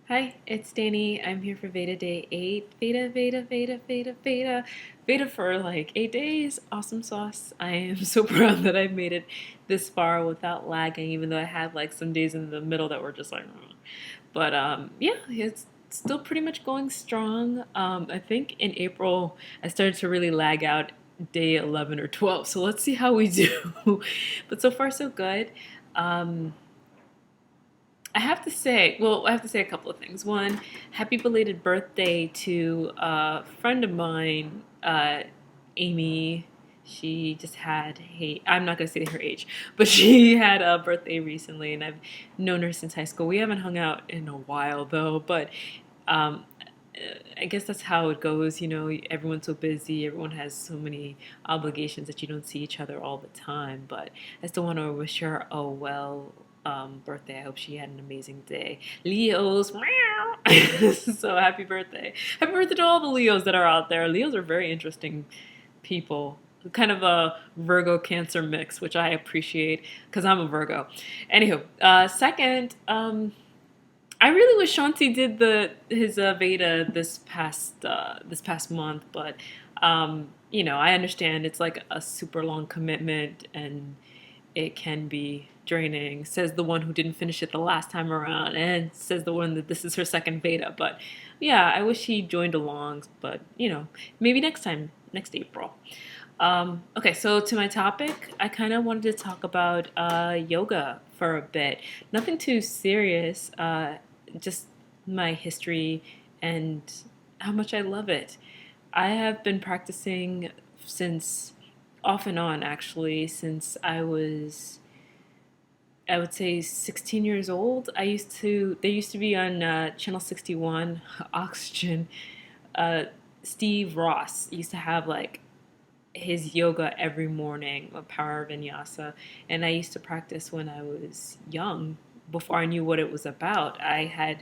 Hi, it's Danny. I'm here for VEDA Day 8. VEDA, VEDA, VEDA, VEDA, VEDA. VEDA for like 8 days. Awesome sauce. I am so proud that I made it this far without lagging, even though I had like some days in the middle that were just like, "Ugh." But yeah, it's still pretty much going strong. I think in April I started to really lag out day 11 or 12. So let's see how we do. But so far so good. Um, I have to say a couple of things. One, happy belated birthday to a friend of mine, Amy. She just had, hey, I'm not going to say her age, but she had a birthday recently, and I've known her since high school. We haven't hung out in a while, though, but um, I guess that's how it goes. You know, everyone's so busy, everyone has so many obligations that you don't see each other all the time. But I still want to wish her a birthday. I hope she had an amazing day. Leos, meow. So happy birthday! Happy birthday to all the Leos that are out there. Leos are very interesting people. Kind of a Virgo Cancer mix, which I appreciate because I'm a Virgo. Anywho, second, I really wish Shanti did the his Veda this past month, but you know, I understand it's like a super long commitment and it can be draining. Says the one who didn't finish it the last time around, and says the one that this is her second Veda. But yeah, I wish he joined along, but you know, maybe next time, next April. Okay, so to my topic, I kind of wanted to talk about yoga for a bit. Nothing too serious, just my history and how much I love it. I have been practicing since off and on actually since I would say 16 years old. They used to be on channel 61 Oxygen. uh, Steve Ross used to have like his yoga every morning, a power vinyasa, and I used to practice when I was young. Before I knew what it was about, I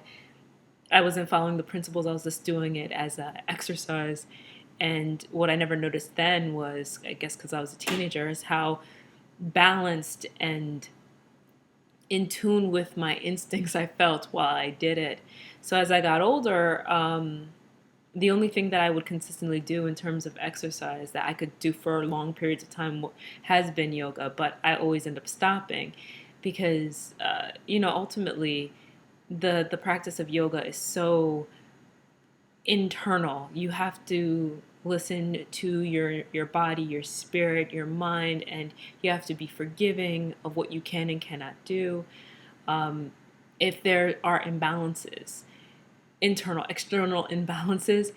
wasn't following the principles. I was just doing it as an exercise. And what I never noticed then was, I guess because I was a teenager, is how balanced and in tune with my instincts I felt while I did it. So as I got older, the only thing that I would consistently do in terms of exercise that I could do for long periods of time has been yoga, but I always end up stopping because, you know, ultimately the practice of yoga is so internal. You have to listen to your body, your spirit, your mind, and you have to be forgiving of what you can and cannot do. Um, if there are imbalances, internal, external imbalances,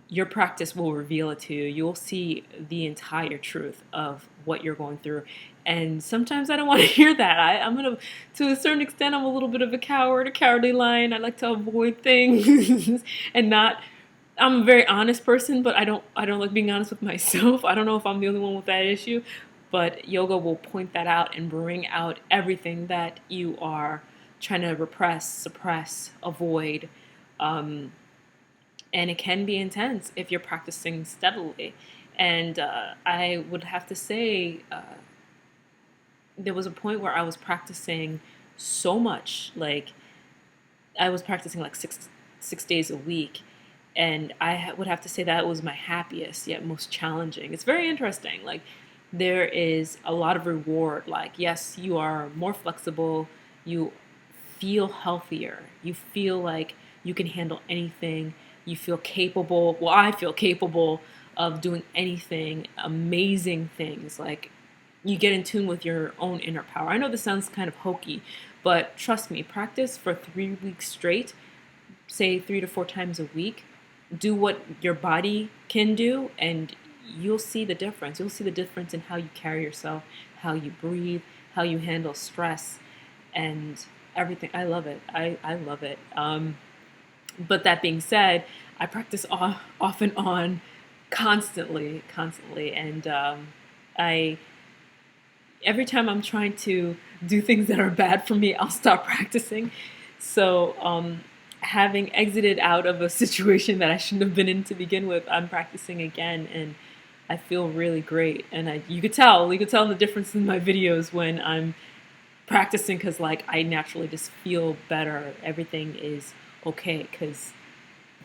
your practice will reveal it to you. You'll see the entire truth of what you're going through. And sometimes I don't want to hear that. To a certain extent, I'm a little bit of a coward, a cowardly lion. I like to avoid things and not. I'm a very honest person, but I don't like being honest with myself. I don't know if I'm the only one with that issue, but yoga will point that out and bring out everything that you are trying to repress, suppress, avoid. Um, and it can be intense if you're practicing steadily. And I would have to say, there was a point where I was practicing so much, like I was practicing like 6 days a week, and would have to say that was my happiest yet most challenging. It's very interesting. Like there is a lot of reward. Like yes, you are more flexible. You feel healthier. You feel like you can handle anything. You feel capable. Well, I feel capable of doing anything, amazing things. Like you get in tune with your own inner power. I know this sounds kind of hokey, but trust me, practice for 3 weeks straight, say 3 to 4 times a week. Do what your body can do, and you'll see the difference. You'll see the difference in how you carry yourself, how you breathe, how you handle stress, and everything. I love it. I love it. But that being said, I practice off and on constantly. And I every time I'm trying to do things that are bad for me, I'll stop practicing. So, having exited out of a situation that I shouldn't have been in to begin with, I'm practicing again, and I feel really great. And you could tell the difference in my videos when I'm practicing because like I naturally just feel better. Everything is okay because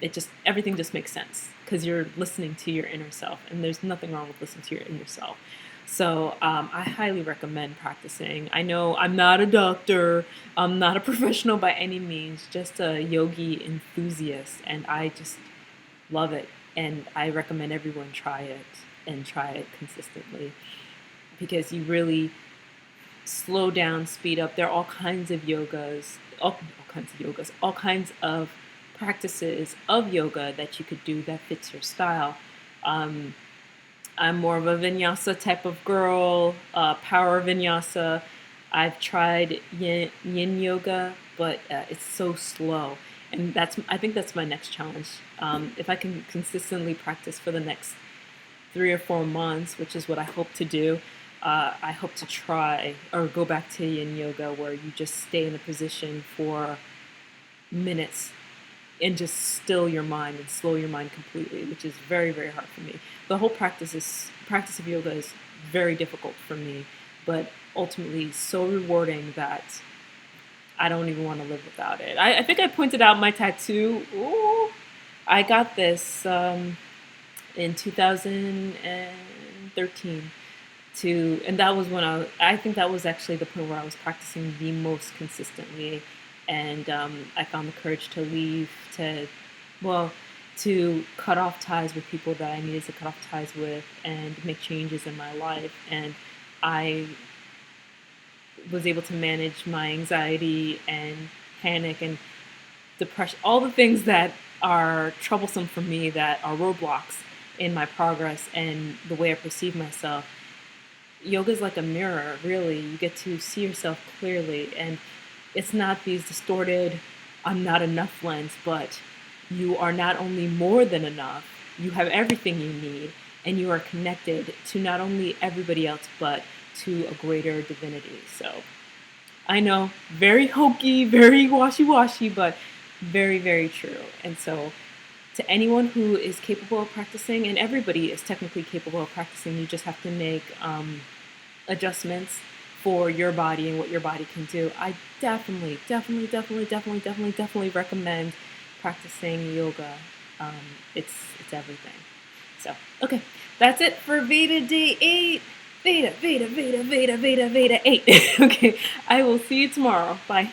it just everything just makes sense because you're listening to your inner self, and there's nothing wrong with listening to your inner self. So I highly recommend practicing. I know I'm not a doctor, I'm not a professional by any means, just a yogi enthusiast, and I just love it. And I recommend everyone try it and try it consistently because you really slow down, speed up. There are all kinds of yogas, all kinds of practices of yoga that you could do that fits your style. Um, I'm more of a vinyasa type of girl, power vinyasa. I've tried yin yoga, but it's so slow, and I think that's my next challenge. If I can consistently practice for the next 3 or 4 months, which is what I hope to do, I hope to try or go back to yin yoga where you just stay in a position for minutes and just still your mind and slow your mind completely, which is very, very hard for me. The whole practice of yoga is very difficult for me, but ultimately so rewarding that I don't even want to live without it. I think I pointed out my tattoo. Ooh, I got this in 2013 and that was when I think that was actually the point where I was practicing the most consistently, and I found the courage to leave, well, to cut off ties with people that I needed to cut off ties with and make changes in my life. And I was able to manage my anxiety and panic and depression, all the things that are troublesome for me, that are roadblocks in my progress and the way I perceive myself. Yoga is like a mirror, really. You get to see yourself clearly, and it's not these distorted, I'm not enough lens, but you are not only more than enough, you have everything you need, and you are connected to not only everybody else, but to a greater divinity. So I know, very hokey, very washy-washy, but very, very true. And so to anyone who is capable of practicing, and everybody is technically capable of practicing, you just have to make adjustments for your body and what your body can do. I definitely recommend practicing yoga. It's everything. So, okay, that's it for VEDA Day 8. VEDA 8. Okay, I will see you tomorrow. Bye.